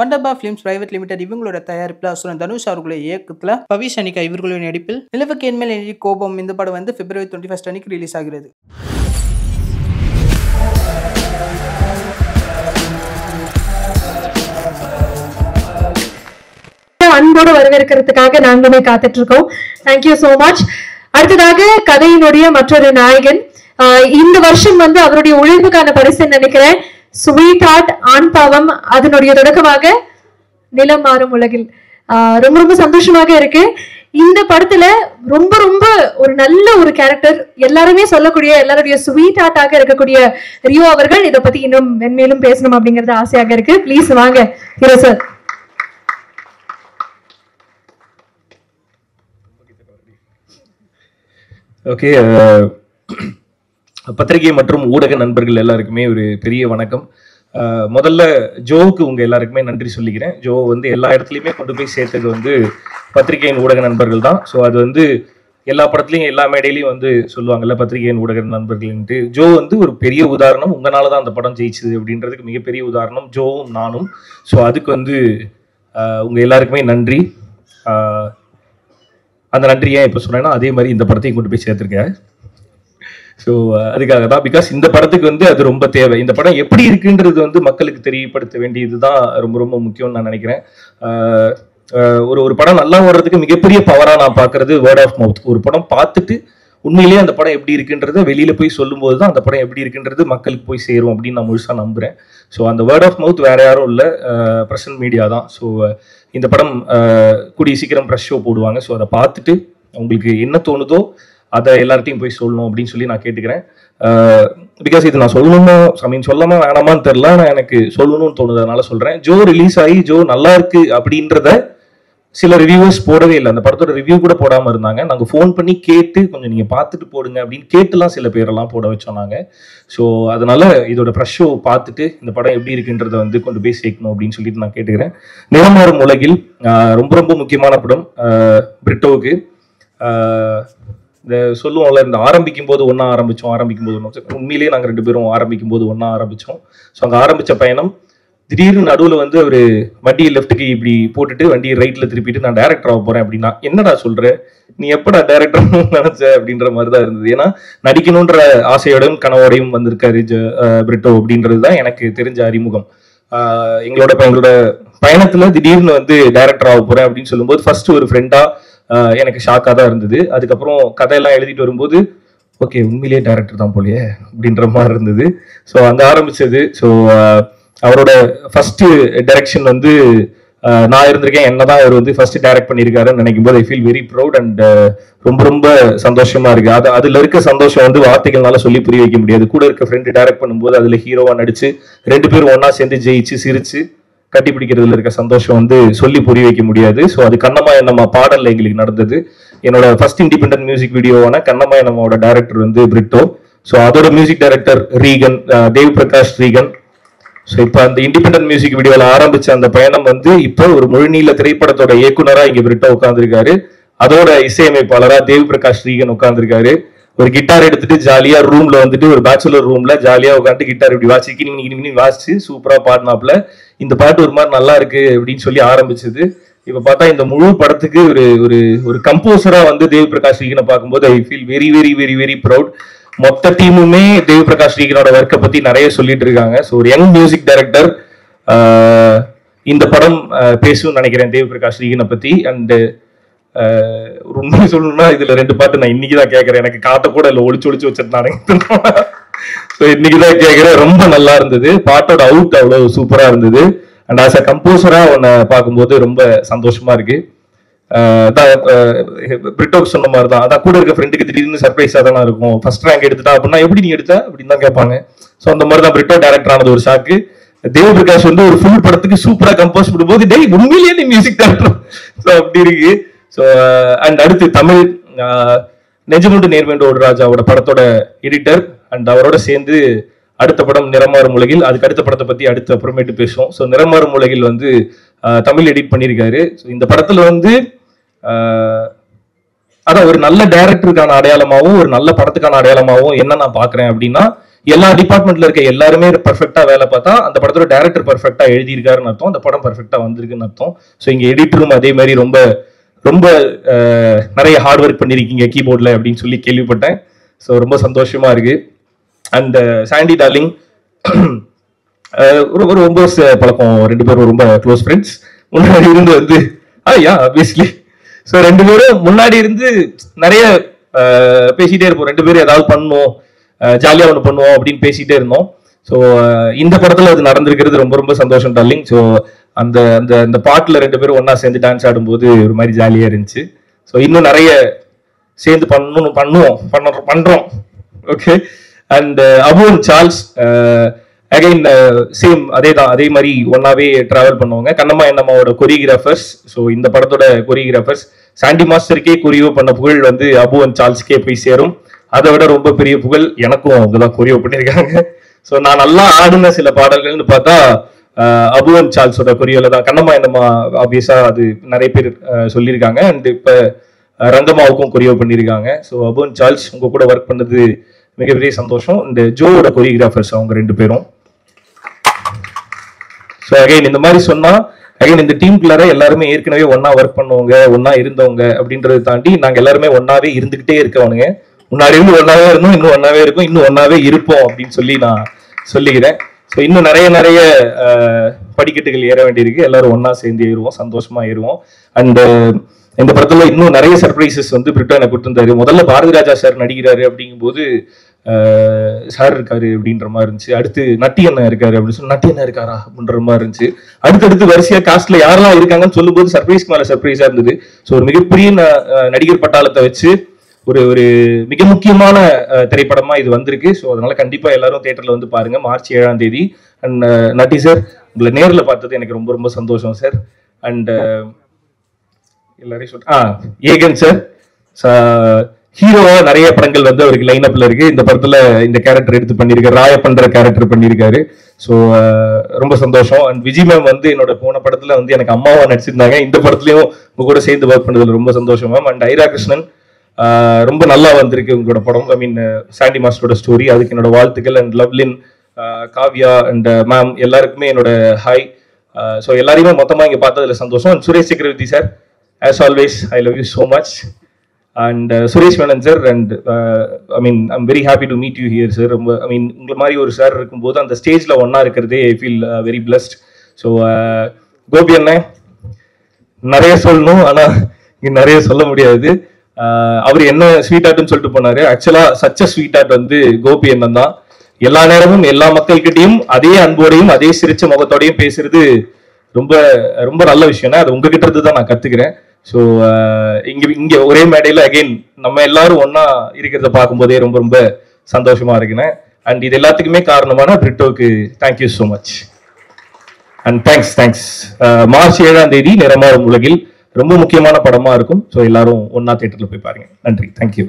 வண்டர்பா films private limited இவங்களோட தயாரிப்பில் அசுரன் தனுஷ் அவர்களுடைய இயக்கத்தில் பவிஷ் அனிகா இவர்களுடைய நடிப்பில் நிலவுக்கு என்மேல் எனி கோபம் இந்த படம் வந்து February 21 அன்னைக்கு ரிலீஸ் ஆகிறது. அன்போடு வரவேற்கிறதுக்காக நாங்களுமே காத்துட்டு இருக்கோம். Thank you so much. அடுத்ததாக கதையினுடைய மற்றொரு நாயகன், இந்த வருஷம் வந்து அவருடைய உழைப்புக்கான பரிசு நினைக்கிறேன். ஸ்வீட் ஹார்ட் ஆண் பாவம் அதனுடைய தொடக்கமாக நிலம் மாறும் உலகில். ரொம்ப ரொம்ப சந்தோஷமாக இருக்கு. இந்த படத்துல ரொம்ப ரொம்ப ஒரு நல்ல ஒரு கேரக்டர், எல்லாருமே சொல்லக்கூடிய எல்லாருடைய ஸ்வீட் ஹார்ட்டாக இருக்கக்கூடிய ரியோ அவர்கள் இதை பத்தி இன்னும் மென்மேலும் பேசணும் அப்படிங்கறது ஆசையாக இருக்கு. ப்ளீஸ் வாங்க ஹீரோ சார். ஓகே, பத்திரிகை மற்றும் ஊடக நண்பர்கள் எல்லாருக்குமே ஒரு பெரிய வணக்கம். முதல்ல ஜோவுக்கு உங்க எல்லாருக்குமே நன்றி சொல்லிக்கிறேன். ஜோ வந்து எல்லா இடத்துலையுமே கொண்டு போய் சேர்த்தது வந்து பத்திரிகையின் ஊடக நண்பர்கள் தான். ஸோ அது வந்து எல்லா படத்துலையும் எல்லா மேடையிலையும் வந்து சொல்லுவாங்கல்ல பத்திரிகையின் ஊடக நண்பர்கள்ன்ட்டு. ஜோ வந்து ஒரு பெரிய உதாரணம். உங்களால தான் அந்த படம் ஜெயிச்சுது அப்படின்றதுக்கு மிகப்பெரிய உதாரணம் ஜோவும் நானும். ஸோ அதுக்கு வந்து உங்க எல்லாருக்குமே நன்றி. அந்த நன்றி ஏன் இப்போ சொன்னேன்னா அதே மாதிரி இந்த படத்தையும் கொண்டு போய் சேர்த்துருக்கேன். ஸோ அதுக்காக தான், பிகாஸ் இந்த படத்துக்கு வந்து அது ரொம்ப தேவை. இந்த படம் எப்படி இருக்குன்றது வந்து மக்களுக்கு தெரியப்படுத்த வேண்டியது தான் ரொம்ப ரொம்ப முக்கியம்னு நான் நினைக்கிறேன். ஒரு படம் நல்லா ஓடுறதுக்கு மிகப்பெரிய பவராக நான் பார்க்கறது வேர்ட் ஆஃப் மவுத். ஒரு படம் பார்த்துட்டு உண்மையிலேயே அந்த படம் எப்படி இருக்குன்றத வெளியில போய் சொல்லும்போது தான் அந்த படம் எப்படி இருக்குன்றது மக்களுக்கு போய் சேரும் அப்படின்னு நான் முழுசாக நம்புறேன். ஸோ அந்த வேர்ட் ஆஃப் மவுத் வேற யாரும் இல்லை, பிரசன்ட் மீடியா தான். ஸோ இந்த படம் கூடிய சீக்கிரம் ப்ரெஷ் ஷோ போடுவாங்க. ஸோ அதை பார்த்துட்டு உங்களுக்கு என்ன தோணுதோ அதை எல்லார்ட்டையும் போய் சொல்லணும் அப்படின்னு சொல்லி நான் கேட்டுக்கிறேன். பிகாஸ் இது நான் சொல்லணும்னு சொல்லாம வேணாமான்னு தெரில, நான் எனக்கு சொல்லணும்னு தோணுது, அதனால சொல்றேன். ஜோ ரிலீஸ் ஆகி ஜோ நல்லா இருக்கு அப்படின்றத சில ரிவ்யூவர்ஸ் போடவே இல்லை. அந்த படத்தோட ரிவ்யூ கூட போடாமல் இருந்தாங்க. நாங்கள் ஃபோன் பண்ணி கேட்டு கொஞ்சம் நீங்கள் பார்த்துட்டு போடுங்க அப்படின்னு கேட்டுலாம் சில பேரெல்லாம் போட வச்சோம் நாங்கள். ஸோ அதனால இதோட ப்ரெஷ் ஷோ பார்த்துட்டு இந்த படம் எப்படி இருக்குன்றதை வந்து கொண்டு போய் சேர்க்கணும் அப்படின்னு சொல்லிட்டு நான் கேட்டுக்கிறேன். நிலமாறும் உலகில் ரொம்ப ரொம்ப முக்கியமான படம் பிரிட்டோவுக்கு. இந்த சொல்லுவோம்ல, இந்த ஆரம்பிக்கும் போது ஒன்றா ஆரம்பிக்கும் போது ஒன்றா, உண்மையிலேயே நாங்கள் 2 பேரும் ஆரம்பிக்கும் போது ஒன்றா ஆரம்பித்தோம். ஸோ அங்கே ஆரம்பித்த பயணம் திடீர்னு நடுவில் வந்து ஒரு வண்டியை லெஃப்ட்டுக்கு இப்படி போட்டுட்டு வண்டியை ரைட்டில் திருப்பிட்டு நான் டைரக்டர் ஆக போகிறேன் அப்படின்னா, என்னடா சொல்கிற, நீ எப்படா டைரக்டர் நினச்ச அப்படின்ற மாதிரி தான் இருந்தது. ஏன்னா நடிக்கணுன்ற ஆசையோடையும் கனவோடையும் வந்திருக்காரு பிரிட்டோ அப்படின்றது தான் எனக்கு தெரிஞ்ச அறிமுகம். எங்களோட பயணத்தில் திடீர்னு வந்து டைரக்டர் ஆக போகிறேன் அப்படின்னு சொல்லும்போது ஃபர்ஸ்ட் ஒரு ஃப்ரெண்டாக எனக்கு ஷாக்காக தான் இருந்தது. அதுக்கப்புறம் கதையெல்லாம் எழுதிட்டு வரும்போது ஓகே உண்மையிலேயே டைரக்டர் தான் போலியே அப்படின்ற மாதிரி இருந்தது. ஸோ அங்கே ஆரம்பிச்சது. ஸோ அவரோட ஃபர்ஸ்ட் டைரக்ஷன் வந்து நான் இருந்திருக்கேன், என்னதான் அவர் வந்து ஃபர்ஸ்ட் டைரக்ட் பண்ணியிருக்காருன்னு நினைக்கும் போது I feel very proud and ரொம்ப ரொம்ப சந்தோஷமா இருக்கு. அதுல இருக்க சந்தோஷம் வந்து வார்த்தைகள்னால சொல்லி புரிய வைக்க முடியாது. கூட இருக்க ஃப்ரெண்டு டைரக்ட் பண்ணும்போது அதுல ஹீரோவா நடிச்சு 2 பேரும் ஒன்னா சேர்ந்து ஜெயிச்சு சிரிச்சு கட்டிப்பிடிக்கிறதுல இருக்க சந்தோஷம் வந்து சொல்லி புரிய வைக்க முடியாது. ஸோ அது கண்ணம்மா என்னம்மா பாடல்ல எங்களுக்கு நடந்தது. என்னோட ஃபர்ஸ்ட் இண்டிபெண்டன்ட் மியூசிக் வீடியோவான கண்ணம்மா என்னம்மாவோட டைரக்டர் வந்து பிரிட்டோ. ஸோ அதோட music director Regan, Dev Prakash Regan. So இப்போ அந்த இண்டிபெண்டன்ட் மியூசிக் வீடியோவில் ஆரம்பிச்ச அந்த பயணம் வந்து இப்போ ஒரு முழுநீள திரைப்படத்தோட இயக்குனராக இங்கே பிரிட்டோ உட்காந்துருக்காரு. அதோட இசையமைப்பாளராக தேவ் பிரகாஷ் ரீகன் உட்காந்துருக்காரு. ஒரு கிட்டார் எடுத்துட்டு ஜாலியா ரூம்ல வந்துட்டு ஒரு பேச்சுலர் ரூம்ல ஜாலியா உட்காந்து கிட்டார் இப்படி வாசிச்சு வாசிச்சு சூப்பரா பாடினாப்ல. இந்த பாட்டு ஒரு மாதிரி நல்லா இருக்கு அப்படின்னு சொல்லி ஆரம்பிச்சது. இப்ப பார்த்தா இந்த முழு படத்துக்கு ஒரு கம்போசரா வந்து தேவ் பிரகாஷ் ரீகனை பார்க்கும்போது I feel very very very very proud. மொத்த டீமுமே தேவ் பிரகாஷ் ரீகனோட ஒர்க்கை பத்தி நிறைய சொல்லிட்டு இருக்காங்க. ஸோ ஒரு யங் மியூசிக் டைரக்டர் இந்த படம் பேசும் நினைக்கிறேன் தேவ் பிரகாஷ் ரீகனை பத்தி. அண்ட் உண்மை சொல்லணும்னா இதுல 2 பாட்டு நான் இன்னைக்குதான் கேட்கறேன். எனக்கு காட்ட கூட இல்லை, ஒளிச்சு வச்சிருந்தானே. ஸோ இன்னைக்குதான் கேட்கறேன். ரொம்ப நல்லா இருந்தது. பாட்டோட அவுட் அவ்வளவு சூப்பரா இருந்தது. அண்ட் ஆஸ் அ கம்போசரா உன்னை பார்க்கும்போது ரொம்ப சந்தோஷமா இருக்கு. பிரிட்டோக்கு சொன்ன மாதிரி தான், அதான் கூட இருக்க ஃப்ரெண்டுக்கு திடீர்னு சர்ப்ரைஸா தானே இருக்கும். ஃபர்ஸ்ட் ரேங்க் எடுத்துட்டா அப்படின்னா எப்படி நீ எடுத்த அப்படின்னு தான் கேட்பாங்க. ஸோ அந்த மாதிரி தான் பிரிட்டோ டைரக்டர் ஆனது ஒரு ஷாக்கு. தேவ் பிரகாஷ் வந்து ஒரு ஃபுல் படத்துக்கு சூப்பரா கம்போஸ் பண்ணும்போது டேய் உண்மையிலேயே நீ மியூசிக் டைரக்டர். ஸோ அப்படி இருக்கு. ஸோ அண்ட் அடுத்து தமிழ் நெஞ்சமுண்டு நேர்வேண்டு ஒரு ராஜாவோட படத்தோட எடிட்டர் அண்ட் அவரோட சேர்ந்து அடுத்த படம் நிறமாறும் உலகில். அதுக்கு அடுத்த படத்தை பத்தி அடுத்து அப்புறமேட்டு பேசுவோம். ஸோ நிறமாறும் உலகில் வந்து தமிழ் எடிட் பண்ணியிருக்காரு. ஸோ இந்த படத்துல வந்து அதான் ஒரு நல்ல டைரக்டருக்கான அடையாளமாகவும் ஒரு நல்ல படத்துக்கான அடையாளமாகவும் என்ன நான் பாக்குறேன் அப்படின்னா, எல்லா டிபார்ட்மெண்ட்ல இருக்க எல்லாருமே பர்ஃபெக்டா வேலை பார்த்தா அந்த படத்தோட டைரக்டர் பர்ஃபெக்டா எழுதியிருக்காருன்னு அர்த்தம், அந்த படம் பர்ஃபெக்டா வந்திருக்குன்னு அர்த்தம். ஸோ இங்க எடிட்டரும் அதே மாதிரி ரொம்ப ரொம்ப நிறைய ஹார்ட் ஒர்க் பண்ணிருக்கீங்க கீபோர்ட்ல அப்படின்னு சொல்லி கேள்விப்பட்டேன். ஸோ ரொம்ப சந்தோஷமா இருக்கு. அண்ட் சாண்டி டார்லிங் ஒரு 9 வருஷம் பழக்கம், 2 பேரும் ரொம்ப க்ளோஸ் ஃப்ரெண்ட்ஸ். முன்னாடி இருந்து வந்து ஆப்வியஸ்லி ஸோ 2 பேரும் முன்னாடி இருந்து நிறைய பேசிட்டே இருப்போம். 2 பேரும் ஏதாவது பண்ணுவோம், ஜாலியாக ஒன்று பண்ணுவோம் அப்படின்னு பேசிட்டே இருந்தோம். ஸோ இந்த படத்துல அது நடந்திருக்கிறது ரொம்ப ரொம்ப சந்தோஷம் டார்லிங். ஸோ அந்த அந்த அந்த பாட்டில் 2 பேரும் ஒன்னா சேர்ந்து டான்ஸ் ஆடும்போது ஒரு மாதிரி ஜாலியாக இருந்துச்சு. ஸோ இன்னும் நிறைய சேர்ந்து பண்றோம். Okay. And Abu and Charles again same அதே மாதிரி ஒன்னாவே டிராவல் பண்ணுவாங்க. கண்ணம்மா என்னம்மாவோட கொரியோகிராஃபர்ஸ். ஸோ இந்த படத்தோட கொரியோகிராஃபர்ஸ் சாண்டி மாஸ்டருக்கே கொரியோ பண்ண புகழ் வந்து அபு அண்ட் சார்ல்ஸ்க்கே போய் சேரும். அதை விட ரொம்ப பெரிய புகழ் எனக்கும் அவங்க தான் கொரியோ பண்ணியிருக்காங்க. ஸோ நான் நல்லா ஆடின சில பாடல்கள்னு பார்த்தா அபு அண்ட் சார்ல்ஸோட கொரியோல தான். கண்ணம்மா என்னம்மா ஆப்வியஸா அது நிறைய பேர் சொல்லியிருக்காங்க. அண்ட் இப்போ ரங்கம்மாவுக்கும் கொரியோ பண்ணியிருக்காங்க. ஸோ அபு அண்ட் சார்ல்ஸ் உங்க கூட ஒர்க் பண்ணது மிகப்பெரிய சந்தோஷம். இந்த ஜோவோட கொரியோகிராஃபர்ஸ் அவங்க 2 பேரும். ஸோ அகைன் இந்த மாதிரி சொன்னா அகைன் இந்த டீம்குள்ளார எல்லாருமே ஏற்கனவே ஒன்னா ஒர்க் பண்ணுவாங்க, ஒன்னா இருந்தவங்க அப்படின்றத தாண்டி நாங்க எல்லாருமே ஒன்னாவே இருந்துகிட்டே இருக்கவனுங்க. முன்னாடி இருந்து ஒன்னாவே இருந்தோம், இன்னும் ஒன்னாவே இருக்கும், இன்னும் ஒன்னாவே இருப்போம் அப்படின்னு சொல்லி நான் சொல்லிக்கிறேன். ஸோ இன்னும் நிறைய படிக்கட்டுகள் ஏற வேண்டியிருக்கு. எல்லாரும் ஒன்னா சேர்ந்து ஏறுவோம், சந்தோஷமா ஏறுவோம். அண்ட் இந்த படத்துல இன்னும் நிறைய சர்ப்ரைசஸ் வந்து பிரிட்டோ எனக்கு கொடுத்துருந்தாரு. முதல்ல பாரதி ராஜா சார் நடிக்கிறாரு அப்படிங்கும்போது சார் இருக்காரு அப்படின்ற மாதிரி இருந்துச்சு. அடுத்து நட்டி அண்ணன் இருக்காரு அப்படின்னு சொல்லி நட்டி அண்ணன் இருக்காரா அப்படின்ற மாதிரி இருந்துச்சு. அடுத்தடுத்து வரிசையா காஸ்ட்ல யாரெல்லாம் இருக்காங்கன்னு சொல்லும்போது சர்ப்ரைஸ்க்கு மேல சர்ப்ரைஸா இருந்தது. ஸோ ஒரு மிகப்பெரிய நடிகர் பட்டாளத்தை வச்சு ஒரு மிக முக்கியமான திரைப்படமா இது வந்திருக்கு. ஸோ அதனால கண்டிப்பா எல்லாரும் தியேட்டர்ல வந்து பாருங்க மார்ச் 7ஆம் தேதி. அண்ட் நட்டி சார் உங்களை நேர்ல பார்த்தது எனக்கு ரொம்ப ரொம்ப சந்தோஷம் சார். அண்ட் எல்லாரையும் சொல்றேன் ஏகன் சார் ஹீரோவா நிறைய படங்கள் வந்து அவருக்கு லைன் அப்ல இருக்கு. இந்த படத்துல இந்த கேரக்டர் எடுத்து பண்ணிருக்காரு, ராய பண்ற கேரக்டர் பண்ணிருக்காரு. ஸோ ரொம்ப சந்தோஷம். அண்ட் விஜய் மேம் வந்து என்னோட போன படத்துல வந்து எனக்கு அம்மாவா நடிச்சிருந்தாங்க. இந்த படத்துலயும் உங்க கூட சேர்ந்து ஒர்க் பண்ணதுல ரொம்ப சந்தோஷம் மேம். அண்ட் ஐரா கிருஷ்ணன் ரொம்ப நல்லா வந்திருக்கு உங்களோட படம். ஐ மீன் சாண்டி மாஸ்டரோட ஸ்டோரி, அதுக்கு என்னோட வாழ்த்துக்கள். And Lovelin, Kavya and ma'am எல்லாருக்குமே என்னோட ஹாய். ஸோ எல்லாரையுமே மொத்தமா இங்க பார்த்ததுல சந்தோஷம். அண்ட் சுரேஷ் சக்கரவர்த்தி sir as always I love you so much. And Suresh Menon sir, and I mean I'm very happy to meet you here sir. I mean உங்கள மாதிரி ஒரு சார் இருக்கும்போது அந்த ஸ்டேஜ்ல ஒண்ணா இருக்கிறதே I feel very blessed. So Gopi அண்ணன் நிறைய சொல்லணும், ஆனா இங்க நிறைய சொல்ல முடியாது. அவர் என்ன ஸ்வீட் ஆர்ட்னு சொல்லிட்டு போனாரு. ஆக்சுவலா சச்ச ஸ்வீட் ஆர்ட் வந்து கோபி அண்ணன் தான். எல்லா நேரமும் எல்லா மக்கள்கிட்டையும் அதே அன்போடையும் அதே சிரிச்ச முகத்தோடையும் பேசுறது ரொம்ப ரொம்ப நல்ல விஷயம். அது உங்ககிட்ட இருந்து தான் நான் கத்துக்கிறேன். ஸோ இங்க ஒரே மேடையில அகைன் நம்ம எல்லாரும் ஒன்னா இருக்கிறத பார்க்கும்போதே ரொம்ப ரொம்ப சந்தோஷமா இருக்குன்னு. அண்ட் இது எல்லாத்துக்குமே காரணமான பிரிட்டோக்கு thank you so much. And thanks. March 7ஆம் தேதி நிறமாறும் உலகில் ரொம்ப முக்கியமான படமா இருக்கும். ஸோ எல்லாரும் ஒன்னா தியேட்டர்ல போய் பாருங்க. நன்றி, தேங்க்யூ.